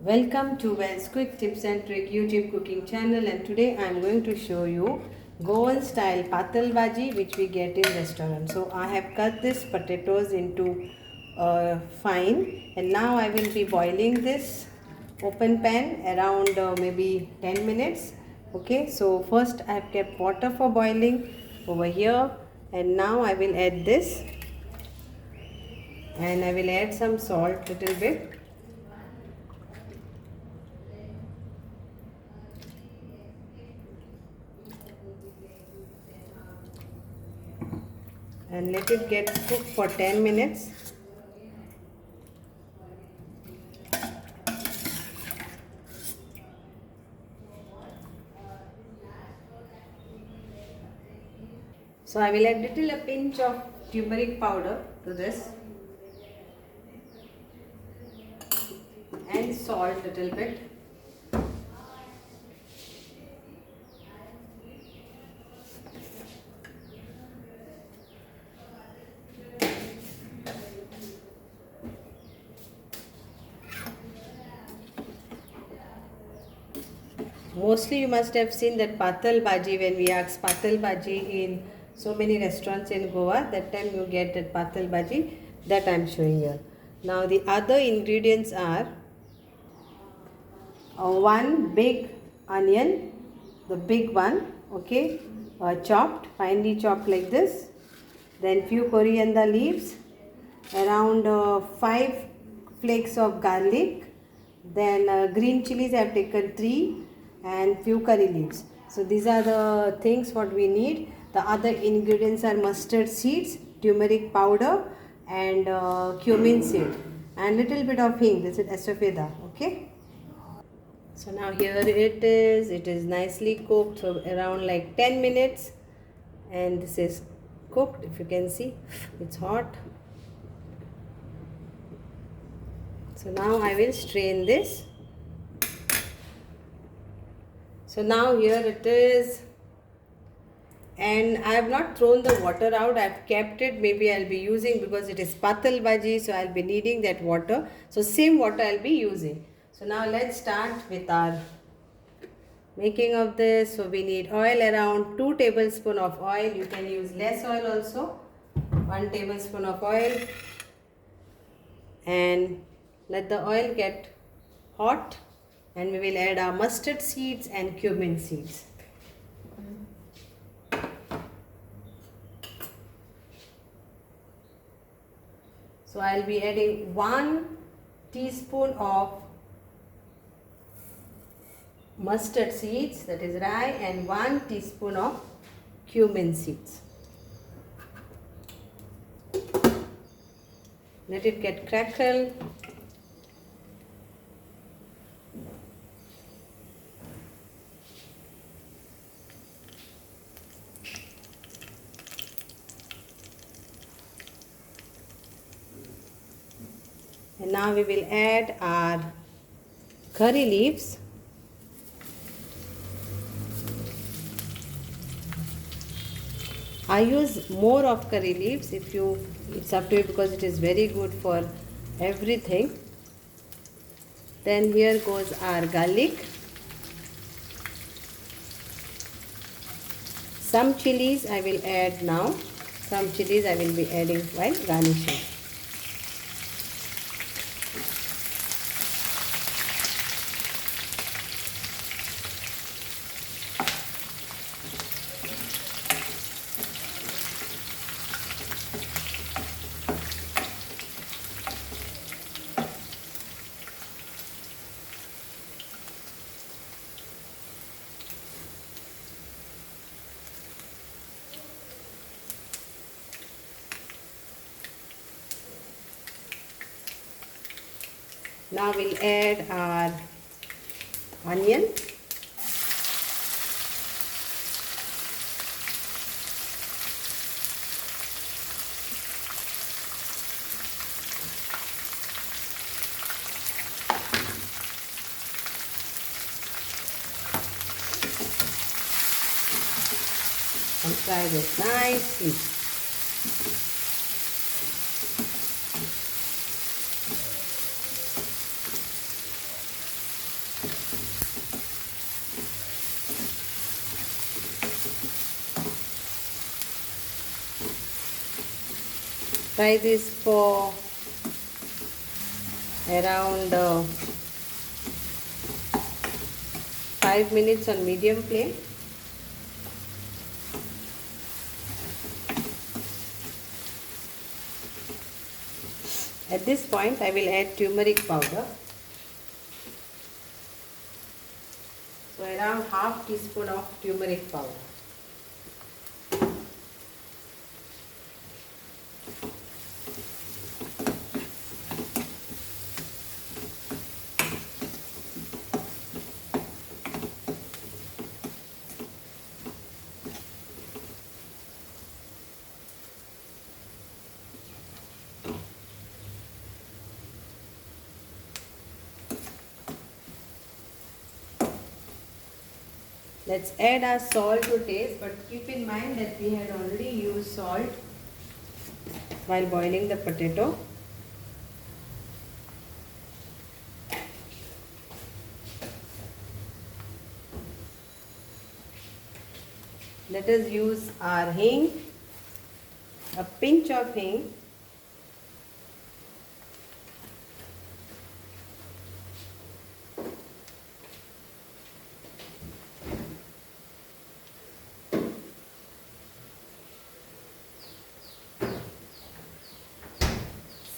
Welcome to Wells Quick Tips and Trick YouTube cooking channel, and today I am going to show you Goan style Patal Bhaji which we get in restaurant. So I have cut this potatoes into fine, and now I will be boiling this open pan around maybe 10 minutes. Okay, so first I have kept water for boiling over here, and now I will add this, and I will add some salt little bit. And let it get cooked for 10 minutes. So I will add a pinch of turmeric powder to this and salt little bit. Mostly you must have seen that Patal Bhaji, when we ask Patal Bhaji in so many restaurants in Goa, that time you get that Patal Bhaji that I am showing here. Now the other ingredients are one big onion, the big one, okay, chopped, finely chopped like this. Then few coriander leaves, around 5 flakes of garlic. Then green chilies I have taken 3, and few curry leaves. So these are the things what we need. The other ingredients are mustard seeds, turmeric powder, and cumin seed, and little bit of hing. This is estofeta. Okay. So now here it is. It is nicely cooked, so around like 10 minutes, and this is cooked. If you can see, it's hot. So now I will strain this. So now here it is, and I have not thrown the water out. I have kept it. Maybe I'll be using, because it is Patal Bhaji, so I'll be needing that water. So same water I'll be using. So now let's start with our making of this. So we need oil, around 2 tablespoons of oil. You can use less oil also. 1 tablespoon of oil, and let the oil get hot, and we will add our mustard seeds and cumin seeds. So I'll be adding 1 teaspoon of mustard seeds, that is rye, and 1 teaspoon of cumin seeds. Let it get crackle. And now we will add our curry leaves. I use more of curry leaves. It's up to you, because it is very good for everything. Then here goes our garlic. Some chilies I will add now. Some chilies I will be adding while garnishing. Now we'll add our onion. And fry this nicely. Fry this for around 5 minutes on medium flame. At this point I will add turmeric powder. So around half teaspoon of turmeric powder. Let's add our salt to taste, but keep in mind that we had already used salt while boiling the potato. Let us use our hing, a pinch of hing.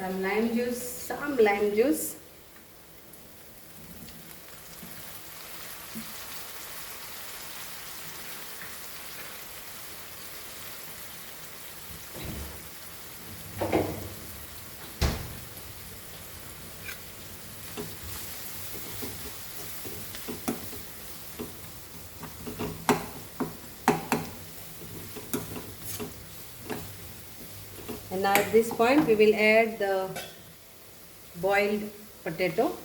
Some lime juice. And now at this point we will add the boiled potato.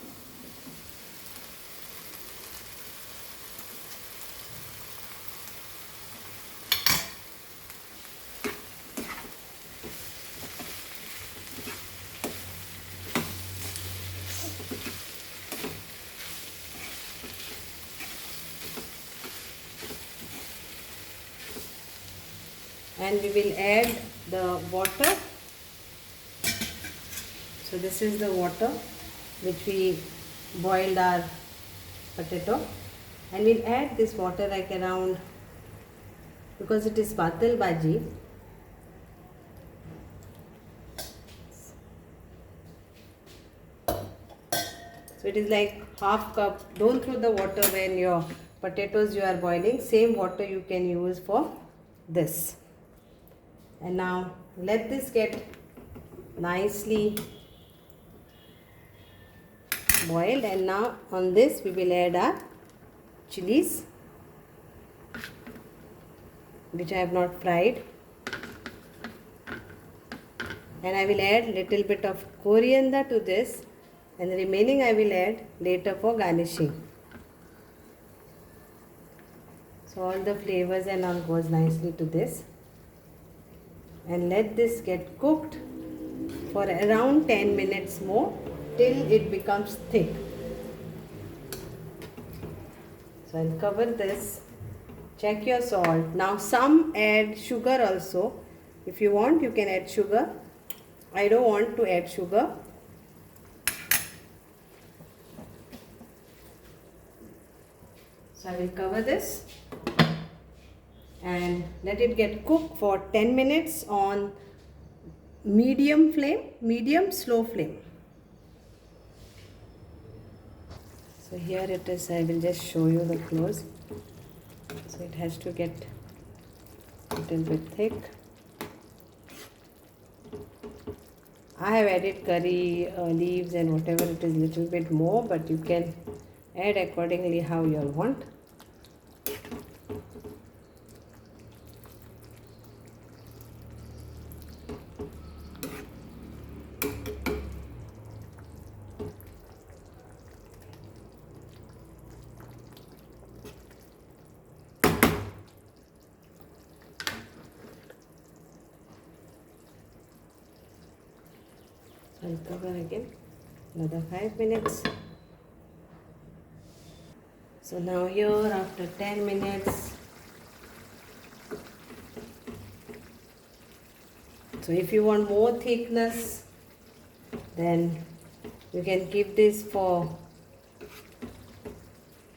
And we will add the water. So this is the water which we boiled our potato, and we'll add this water like around, because it is patal bhaji, so it is like half cup. Don't throw the water when your potatoes you are boiling. Same water you can use for this. And now let this get nicely boiled, and now on this we will add our chilies which I have not fried, and I will add little bit of coriander to this, and the remaining I will add later for garnishing. So all the flavors and all goes nicely to this, and let this get cooked for around 10 minutes more till it becomes thick. So I'll cover this. Check your salt. Now some add sugar also. If you want, you can add sugar. I don't want to add sugar. So I will cover this and let it get cooked for 10 minutes on medium slow flame. So here it is. I will just show you the close. So it has to get a little bit thick. I have added curry leaves and whatever it is, little bit more, but you can add accordingly how you all want. I'll cover again another 5 minutes. So now here after 10 minutes, So if you want more thickness, then you can keep this for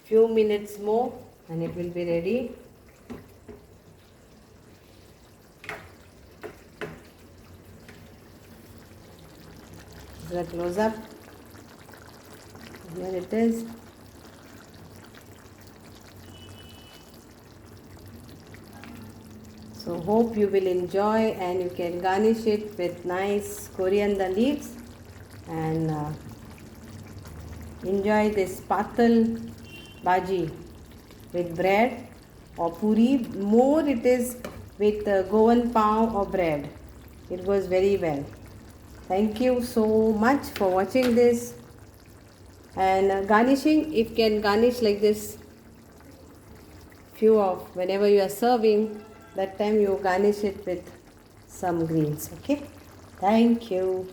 few minutes more and it will be ready. This is a close up. Here it is. So hope you will enjoy, and you can garnish it with nice coriander leaves and enjoy this patal bhaji with bread or puri. More it is with Goan pav or bread. It goes very well. Thank you so much for watching this. And garnishing, if can garnish like this, few of whenever you are serving, that time you garnish it with some greens. Okay, thank you.